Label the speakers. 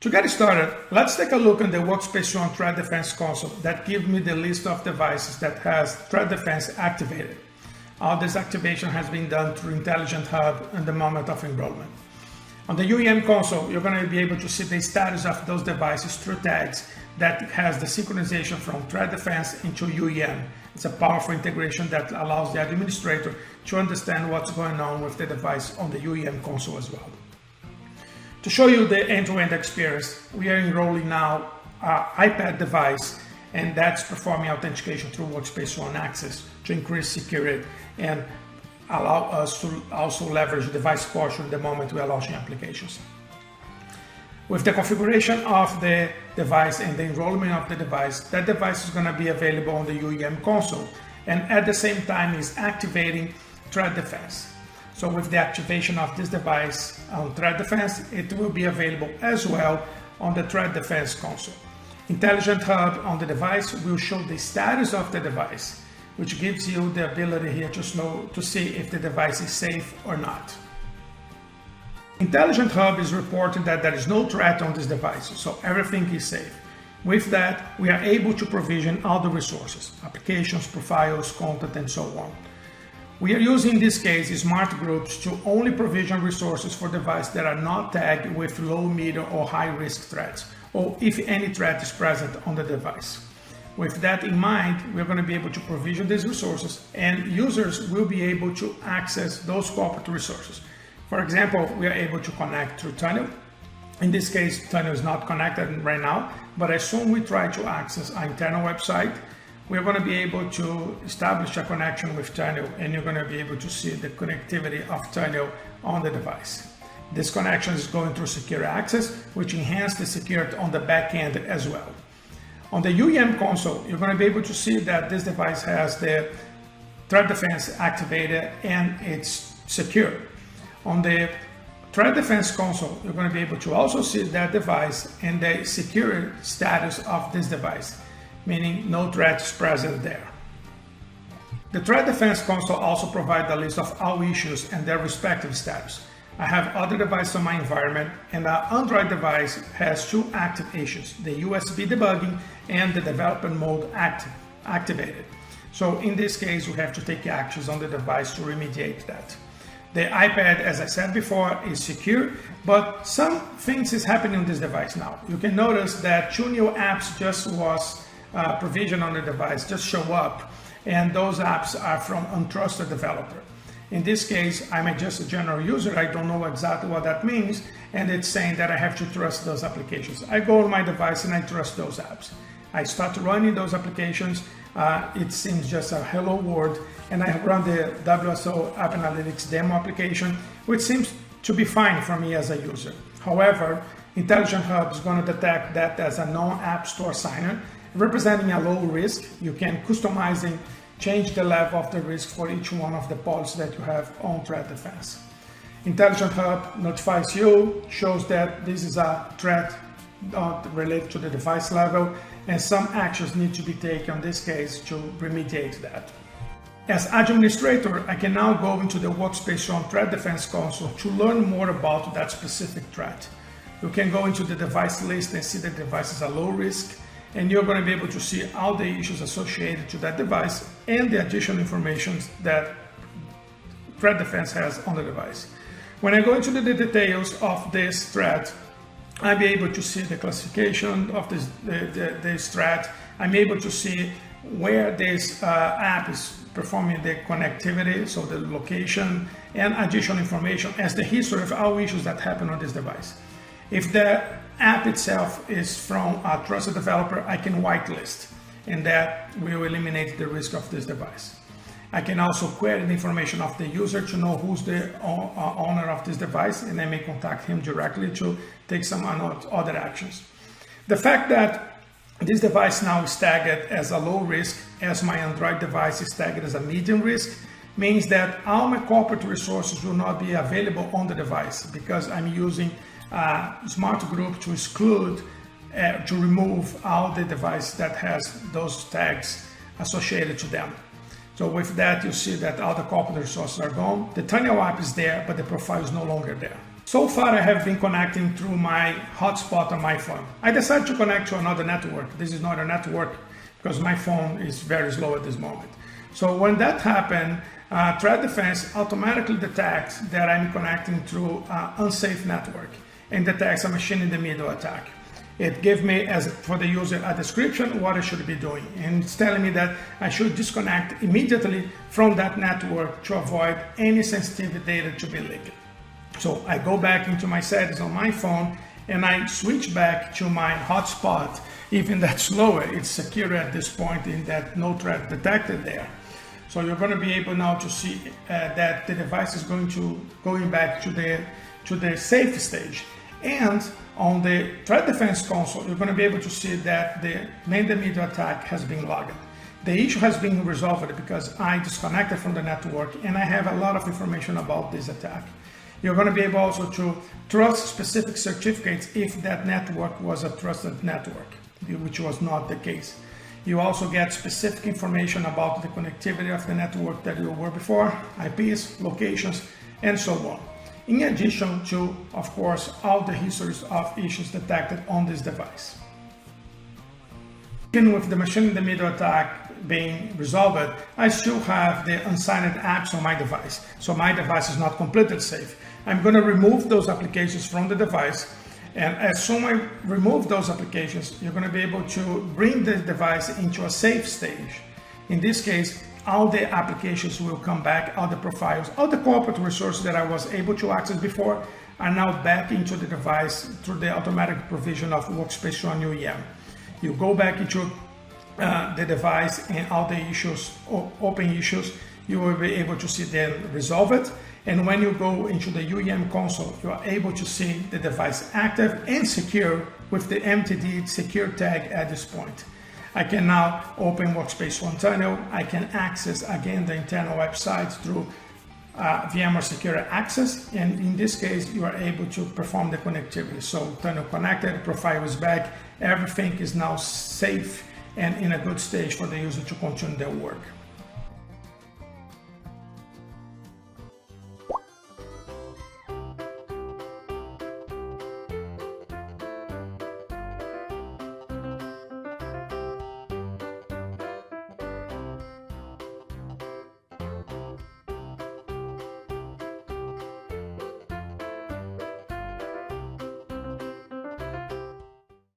Speaker 1: To get started, let's take a look at the Workspace One Threat Defense console that gives me the list of devices that has Threat Defense activated. All this activation has been done through Intelligent Hub at the moment of enrollment. On the UEM console, you're going to be able to see the status of those devices through tags that has the synchronization from Threat Defense into UEM. It's a powerful integration that allows the administrator to understand what's going on with the device on the UEM console as well. To show you the end-to-end experience, we are enrolling now an iPad device, and that's performing authentication through Workspace One Access to increase security and allow us to also leverage the device portion the moment we are launching applications. With the configuration of the device and the enrollment of the device, that device is going to be available on the UEM console, and at the same time is activating Threat Defense. So with the activation of this device on Threat Defense, it will be available as well on the Threat Defense console. Intelligent Hub on the device will show the status of the device, which gives you the ability here to see if the device is safe or not. Intelligent Hub is reporting that there is no threat on this device, so everything is safe. With that, we are able to provision all the resources, applications, profiles, content, and so on. We are using in this case smart groups to only provision resources for devices that are not tagged with low, medium, or high risk threats, or if any threat is present on the device. With that in mind, we're going to be able to provision these resources, and users will be able to access those corporate resources. For example, we are able to connect through Tunnel. In this case, Tunnel is not connected right now, but as soon as we try to access our internal website, we're going to be able to establish a connection with Tunnel, and you're going to be able to see the connectivity of Tunnel on the device. This connection is going through secure access, which enhances the security on the back end as well. On the UEM console, you're going to be able to see that this device has the Threat Defense activated and it's secure. On the Threat Defense console, you're going to be able to also see that device and the secure status of this device, meaning no threat is present there. The Threat Defense console also provides a list of all issues and their respective status. I have other devices on my environment, and our Android device has two active issues, the USB debugging and the development mode activated. So in this case, we have to take actions on the device to remediate that. The iPad, as I said before, is secure, but some things is happening on this device now. You can notice that 2 new apps just was provisioned on the device, just show up, and those apps are from untrusted developer. In this case, I'm just a general user. I don't know exactly what that means, and it's saying that I have to trust those applications. I go on my device and I trust those apps. I start running those applications. It seems just a hello world, and I run the WSO App Analytics demo application, which seems to be fine for me as a user. However, Intelligent Hub is going to detect that as a non-app store signer, representing a low risk. You can customize and change the level of the risk for each one of the policies that you have on Threat Defense. Intelligent Hub notifies you, shows that this is a threat related to the device level, and some actions need to be taken in this case to remediate that. As administrator, I can now go into the Workspace One Threat Defense console to learn more about that specific threat. You can go into the device list and see that the device is a low risk, and you're going to be able to see all the issues associated to that device and the additional information that Threat Defense has on the device. When I go into the details of this threat, I'll be able to see the classification of this threat. I'm able to see where this app is performing the connectivity, so the location, and additional information as the history of all issues that happen on this device. If the app itself is from a trusted developer, I can whitelist, and that will eliminate the risk of this device. I can also query the information of the user to know who's the owner of this device, and I may contact him directly to take some other actions. The fact that this device now is tagged as a low risk, as my Android device is tagged as a medium risk, means that all my corporate resources will not be available on the device because I'm using a smart group to exclude, to remove all the device that has those tags associated to them. So with that, you see that all the corporate resources are gone. The Tunnel app is there, but the profile is no longer there. So far, I have been connecting through my hotspot on my phone. I decided to connect to another network. This is not a network because my phone is very slow at this moment. So when that happened, threat defense automatically detects that I'm connecting through an unsafe network and detects a machine in the middle attack. It gives me, as for the user, a description what I should be doing, and it's telling me that I should disconnect immediately from that network to avoid any sensitive data to be leaked. So I go back into my settings on my phone and I switch back to my hotspot. Even that's slower, it's secure at this point in that no threat detected there. So you're going to be able now to see that the device is going back to the safe stage. And on the threat defense console, you're going to be able to see that the man-in-the-middle attack has been logged. The issue has been resolved because I disconnected from the network and I have a lot of information about this attack. You're going to be able also to trust specific certificates if that network was a trusted network, which was not the case. You also get specific information about the connectivity of the network that you were before, IPs, locations, and so on. In addition to, of course, all the histories of issues detected on this device. Even with the machine-in-the-middle attack being resolved, I still have the unsigned apps on my device. So my device is not completely safe. I'm going to remove those applications from the device. And as soon as I remove those applications, you're going to be able to bring the device into a safe stage. In this case, all the applications will come back, all the profiles, all the corporate resources that I was able to access before are now back into the device through the automatic provision of Workspace on UEM. You go back into the device and all the issues, open issues, you will be able to see them resolved. And when you go into the UEM console, you are able to see the device active and secure with the MTD secure tag at this point. I can now open Workspace One Tunnel. I can access again the internal website through VMware Secure Access. And in this case, you are able to perform the connectivity. So tunnel connected, profile is back. Everything is now safe and in a good stage for the user to continue their work.